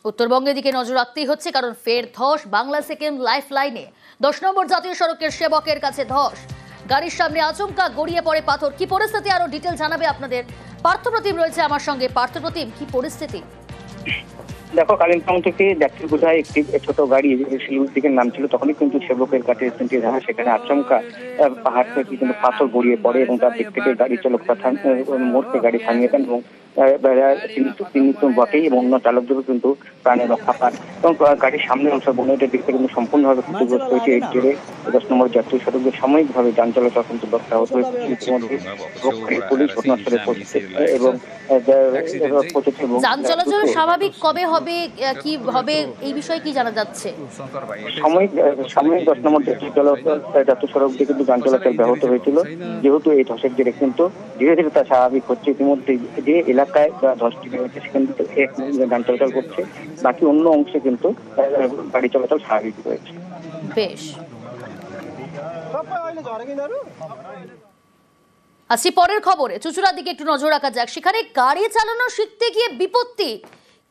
উত্তরবঙ্গের দিকে নজর রাখতেই হচ্ছে, কারণ ফের ধস বাংলা সিকিম লাইফ লাইনে। 10 নম্বর জাতীয় সড়কের সেবকের কাছে ধস, গাড়ির সামনে আচমকা গড়িয়ে পড়ে পাথর। কি পরিস্থিতি আরো ডিটেল জানাবে আপনাদের পার্থপ্রতিম রয়েছে আমার সঙ্গে। পার্থপ্রতিম, কি পরিস্থিতি? দেখো, কালিম্পং থেকে যাত্রী বোঝায় একটি ছোট গাড়ি শিলিগুড়ির দিকে নামছিল, তখনই কিন্তু সেবকের কাছে সেখানে আচমকা পাহাড় থেকে কিন্তু পাথর গড়িয়ে পড়ে এবং তার দিক থেকে গাড়ি চালক মোড়কে গাড়ি থামিয়ে দেন এবং তিনি তো বটেই এবং অন্য চালকদেরও কিন্তু প্রাণে রক্ষা পান এবং গাড়ির সামনের অংশ বনেটের দিক থেকে কিন্তু সম্পূর্ণভাবে ক্ষতিগ্রস্ত হয়েছে। এর জেরে 10 নম্বর জাতীয় সড়কে সাময়িকভাবে যান চলাচল কিন্তু ব্যাহত হয়েছে। ইতিমধ্যে পুলিশ ঘটনাস্থলে পৌঁছেছে এবং যান চলাচল স্বাভাবিক কবে হবে, কি হবে এই বিষয়ে কি জানা যাচ্ছে? সাময়িক 10 নম্বর জাতীয় সড়ক দিয়ে কিন্তু যান চলাচল ব্যাহত হয়েছিল, যেহেতু এই ধসের জেরে কিন্তু ধীরে ধীরে তা স্বাভাবিক হচ্ছে। ইতিমধ্যে যে এলাকায় ধসটি হয়েছে সেখান থেকে যান চলাচল করছে, বাকি অন্য অংশে কিন্তু গাড়ি চলাচল স্বাভাবিক রয়েছে। বেশ, আসি পরের খবরে। চুঁচুড়ার দিকে একটু নজর রাখা যাক। সেখানে গাড়ি চালানো শিখতে গিয়ে বিপত্তি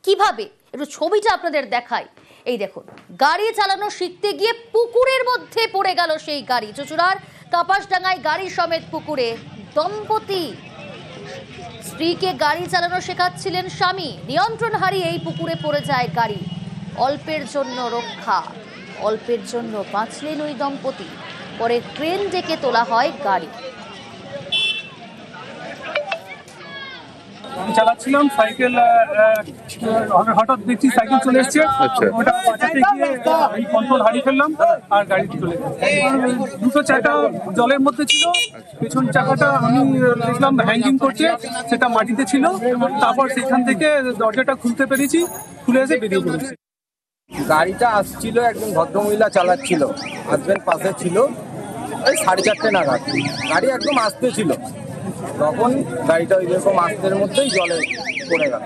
কিভাবে, একটু ছবিটা আপনাদের দেখাই। এই দেখুন, গাড়ি চালানো শিখতে গিয়ে পুকুরের মধ্যে পড়ে গেল সেই গাড়ি। চুঁচুড়ার কাপাসডাঙ্গায় গাড়ি সমেত পুকুরে দম্পতি। স্ত্রীকে গাড়ি চালানো শেখাচ্ছিলেন স্বামী, নিয়ন্ত্রণ হারিয়ে এই পুকুরে পড়ে যায় গাড়ি। অল্পের জন্য রক্ষা, অল্পের জন্য বাঁচলেন ওই দম্পতি। পরে ক্রেন ডেকে তোলা হয় গাড়ি। চালাচ্ছিলাম সাইকেল, হঠাৎ দেখছি সাইকেল চলে এসছে, ওটা বাঁচাতে গিয়ে কন্ট্রোল হারিয়ে ফেললাম আর গাড়ি চলে গেছে। দুটো চাকা জলের মধ্যে ছিল, পেছন চাকাটা আমি দেখলাম হ্যাঙ্গিং করছে, সেটা মাটিতে ছিল। তারপর সেখান থেকে দরজাটা খুলতে পেরেছি, খুলে এসে বেরিয়ে পড়েছি। গাড়িটা আসছিল, একজন ভদ্রমহিলা চালাচ্ছিল, হাজবেন্ড পাশে ছিল। ওই 4:30 নাগাদ গাড়ি একদম আসতে ছিল, তখন গাড়িটা ওই রকম আসতের মধ্যেই জলে পড়ে গেল।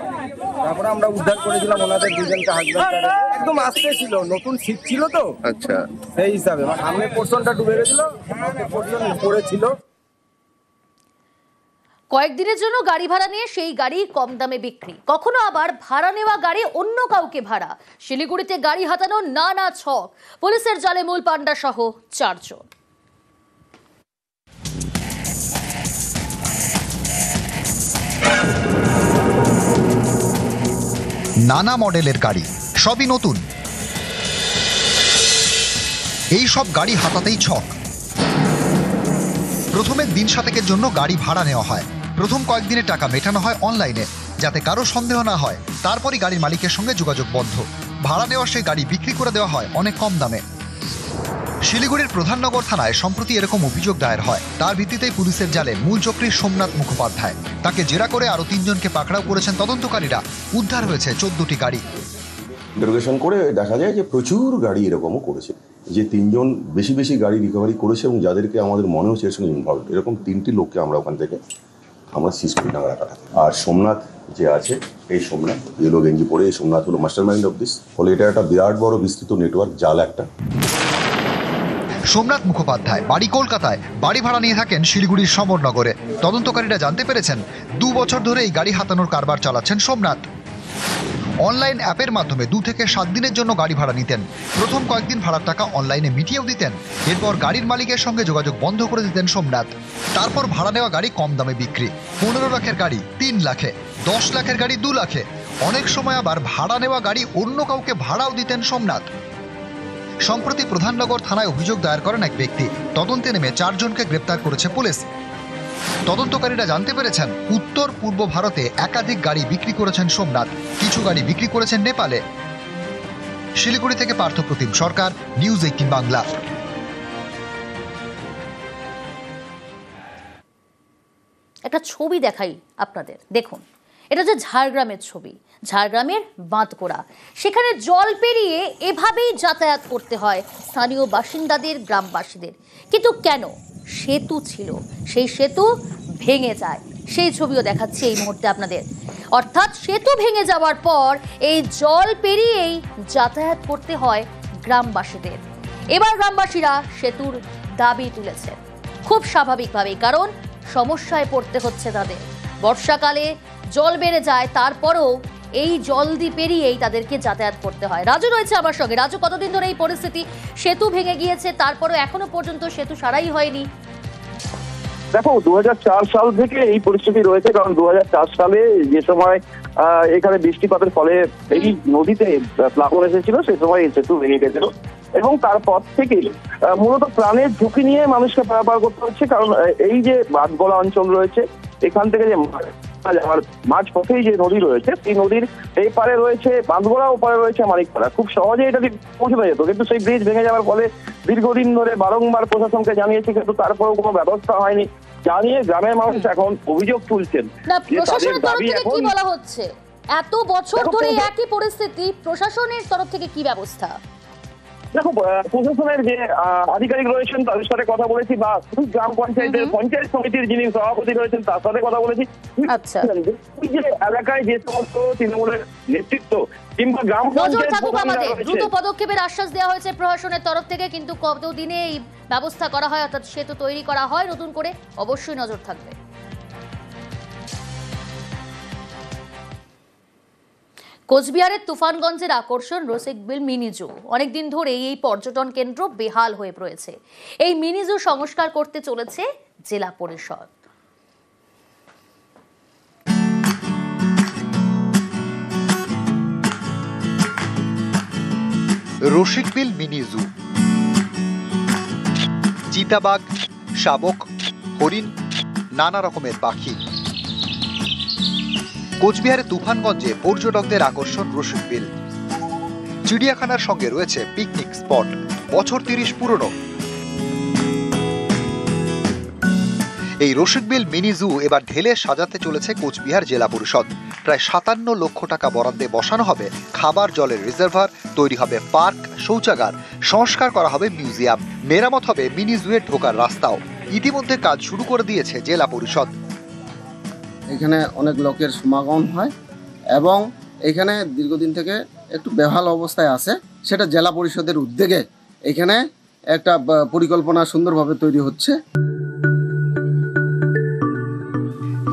তারপরে আমরা উদ্ধার করেছিলাম ওনাদের দুজনকে, হাজবেন্ড একদম আসতে ছিল, নতুন সিট ছিল তো, আচ্ছা সেই হিসাবে সামনের পোর্শনটা ডুবে গেছিল, পোর্শন উপরে ছিল। কয়েকদিনের জন্য গাড়ি ভাড়া নিয়ে সেই গাড়ি কম দামে বিক্রি, কখনো আবার ভাড়া নেওয়া গাড়ি অন্য কাউকে ভাড়া। শিলিগুড়িতে গাড়ি হাতানো নানা ছক, পুলিশের জালে মূল পান্ডা সহ 4 জন। নানা মডেলের গাড়ি, সবই নতুন। এই সব গাড়ি হাতাতেই ছক। প্রথমে দিন 7 জন্য গাড়ি ভাড়া নেওয়া হয়। প্রথম কয়েকদিনের টাকা মেটানো হয় অনলাইনে, যাতে কারো সন্দেহ না হয়। তারপরই গাড়ির মালিকের সঙ্গে যোগাযোগ বন্ধ। ভাড়া নেওয়া সেই গাড়ি বিক্রি করে দেওয়া হয় অনেক কম দামে। শিলিগুড়ির প্রধাননগর থানায় সম্প্রতি এরকম অভিযোগ দায়ের হয়। তার ভিত্তিতেই পুলিশের জালে মূল চক্রী সোমনাথ মুখোপাধ্যায়। তাকে জেরা করে আরো 3 জনকে পাকড়াও করেছেন তদন্তকারীরা। উদ্ধার হয়েছে 14টি গাড়ি। ইন্টারোগেশন করে দেখা যায় যে প্রচুর গাড়ি এরকমও করেছে, যে 3 জন বেশি গাড়ি রিকভারি করেছে এবং যাদেরকে আমাদের মনে হচ্ছে এর সঙ্গে ইনভলভ, এরকম 3টি লোককে আমরা ওখান থেকে সিজ করি ডাঙ্গারাকাটা। আর সোমনাথ যে আছে, এই সোমনাথ ইয়েলো গেঞ্জি পরে, এই সোমনাথ হলো মাস্টার মাইন্ড অফ দিস। ফলে এটা একটা বিরাট বড় বিস্তৃত নেটওয়ার্ক, জাল একটা। সোমনাথ মুখোপাধ্যায় বাড়ি কলকাতায়, বাড়ি ভাড়া নিয়ে থাকেন শিলিগুড়ির সমরনগরে। তদন্তকারীরা জানতে পেরেছেন 2 বছর ধরে এই গাড়ি হাতানোর কারবার চালাচ্ছেন সোমনাথ। অনলাইন অ্যাপের মাধ্যমে 2 থেকে 7 দিনের জন্য গাড়ি ভাড়া নিতেন। প্রথম কয়েকদিন ভাড়ার টাকা অনলাইনে মিটিয়েও দিতেন। এরপর গাড়ির মালিকের সঙ্গে যোগাযোগ বন্ধ করে দিতেন সোমনাথ। তারপর ভাড়া নেওয়া গাড়ি কম দামে বিক্রি। 15 লাখের গাড়ি 3 লাখে, 10 লাখের গাড়ি 2 লাখে। অনেক সময় আবার ভাড়া নেওয়া গাড়ি অন্য কাউকে ভাড়াও দিতেন সোমনাথ। সম্প্রতি প্রধাননগর থানায় অভিযোগ দায়ের করেন এক ব্যক্তি। তদন্তে নেমে 4 জনকে গ্রেপ্তার করেছে পুলিশ। তদন্তকারীরা জানতে পেরেছেন উত্তর পূর্ব ভারতে একাধিক গাড়ি বিক্রি করেছেন সোমনাথ। কিছু গাড়ি বিক্রি করেছেন নেপালে। শিলিগুড়ি থেকে পার্থপ্রতিম সরকার, নিউজ 18 বাংলা। একটা ছবি দেখাই আপনাদের, দেখুন। এটা যে ঝাড়গ্রামের ছবি, ঝাড়গ্রামের বাঁধকোড়া। সেখানে জল পেরিয়ে এভাবেই যাতায়াত করতে হয় স্থানীয় বাসিন্দাদের, গ্রামবাসীদের। কিন্তু কেন? সেতু ছিল, সেই সেতু ভেঙে যায়। সেই ছবিও দেখাচ্ছি এই মুহূর্তে আপনাদের। অর্থাৎ সেতু ভেঙে যাওয়ার পর এই জল পেরিয়েই যাতায়াত করতে হয় গ্রামবাসীদের। এবার গ্রামবাসীরা সেতুর দাবি তুলেছেন খুব স্বাভাবিকভাবেই, কারণ সমস্যায় পড়তে হচ্ছে তাদের। বর্ষাকালে জল বেড়ে যায়, তারপরও এই জলদি পেরিয়েই তাদেরকে যাতায়াত করতে হয়। রাজু রয়েছে আমার সঙ্গে। রাজু, কতদিন ধরে এই পরিস্থিতি? সেতু ভেঙে গিয়েছে, তারপরেও এখনো পর্যন্ত সেতু সারাই হয়নি। দেখো 2004 সাল থেকে এই পরিস্থিতি রয়েছে, কারণ 2004 সালে যে সময় এখানে বৃষ্টিপাতের ফলে এই নদীতে প্লাবন এসেছিল, সে সময় এই সেতু ভেঙে গেছিল এবং তারপর থেকে মূলত প্রাণের ঝুঁকি নিয়ে মানুষকে পারাপার করতে হচ্ছে। কারণ এই যে বাঁধগোলা অঞ্চল রয়েছে, এখান থেকে যে মাঝ পথেই যে নদী রয়েছে, এই নদীর এই পারে রয়েছে বাঁধগোলা, ও পারে রয়েছে মানিকপাড়া। খুব সহজে এটা পৌঁছানো যেত, কিন্তু সেই ব্রিজ ভেঙে যাওয়ার ফলে দীর্ঘদিন ধরে বারংবার প্রশাসনকে জানিয়েছে, কিন্তু তারপরেও কোনো ব্যবস্থা হয়নি। জানিয়ে গ্রামের মানুষ এখন অভিযোগ তুলছেন। না, প্রশাসনের তরফ থেকে কি বলা হচ্ছে? এত বছর ধরে একই পরিস্থিতি, প্রশাসনের তরফ থেকে কি ব্যবস্থা? দেখো, প্রশাসনের যে আধিকারিক রয়েছেন তাদের সাথে কথা বলেছি, বা গ্রাম পঞ্চায়েতের পঞ্চায়েত সমিতির যিনি সভাপতি রয়েছেন তার সাথে কথা বলেছি। আচ্ছা, ওই যে এলাকায় যে সমস্ত তৃণমূলের নেতৃত্ব কিংবা গ্রাম নজর থাকুক পঞ্চায়েত আমাদের, রয়েছে, দ্রুত পদক্ষেপের আশ্বাস দেওয়া হয়েছে প্রশাসনের তরফ থেকে, কিন্তু কতদিনে এই ব্যবস্থা করা হয়, অর্থাৎ সেতু তৈরি করা হয় নতুন করে, অবশ্যই নজর থাকবে। কোচবিহারের তুফানগঞ্জের আকর্ষণ রসিকবিল মিনি জু। অনেকদিন ধরেই এই পর্যটন কেন্দ্র বেহাল হয়ে পড়েছে। এই মিনি জু সংস্কার করতে চলেছে জেলা পরিষদ। রসিকবিল মিনি জু, চিতাবাঘ, শাবক, হরিণ, নানা রকমের পাখি। কোচবিহারের তুফানগঞ্জে পর্যটকদের আকর্ষণ রসিকবিল। চিড়িয়াখানার সঙ্গে রয়েছে পিকনিক স্পট, বছর 30 পুরনো। এই রসিকবিল মিনি জু এবার ঢেলে সাজাতে চলেছে কোচবিহার জেলা পরিষদ। প্রায় 57 লক্ষ টাকা বরাদ্দে বসানো হবে খাবার জলের রিজার্ভার, তৈরি হবে পার্ক, শৌচাগার, সংস্কার করা হবে মিউজিয়াম, মেরামত হবে মিনি জুয়ের ঢোকার রাস্তাও। ইতিমধ্যে কাজ শুরু করে দিয়েছে জেলা পরিষদ। এখানে অনেক লোকের সমাগম হয় এবং এখানে দীর্ঘদিন থেকে একটু বেহাল অবস্থায় আছে, সেটা জেলা পরিষদের উদ্যোগে এখানে একটা পরিকল্পনা সুন্দরভাবে তৈরি হচ্ছে।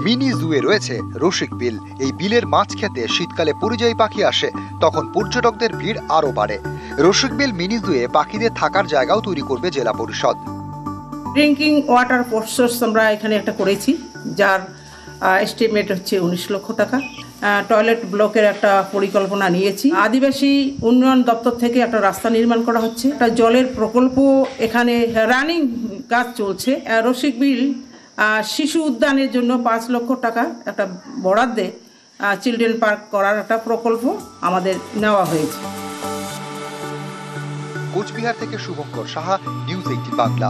মিনি জুয়ে রয়েছে রসিকবিল। এই বিলের মাছ খেতে শীতকালে পরিযায়ী পাখি আসে, তখন পর্যটকদের ভিড় আরো বাড়ে। রসিকবিল মিনি জুয়ে পাখিদের থাকার জায়গাও তৈরি করবে জেলা পরিষদ। ড্রিঙ্কিং ওয়াটার সোর্স আমরা এখানে একটা করেছি, যার এস্টিমেট হচ্ছে 19 লক্ষ টাকা। টয়লেট ব্লকের একটা পরিকল্পনা নিয়েছি। আদিবাসী উন্নয়ন দপ্তর থেকে একটা রাস্তা নির্মাণ করা হচ্ছে। একটা জলের প্রকল্প এখানে রানিং কাজ চলছে। রসিকবিল শিশু উদ্যানের জন্য 5 লক্ষ টাকা একটা বরাদ্দে চিলড্রেন পার্ক করার একটা প্রকল্প আমাদের নেওয়া হয়েছে। কোচবিহার থেকে শুভঙ্কর সাহা, নিউজ 18 বাংলা।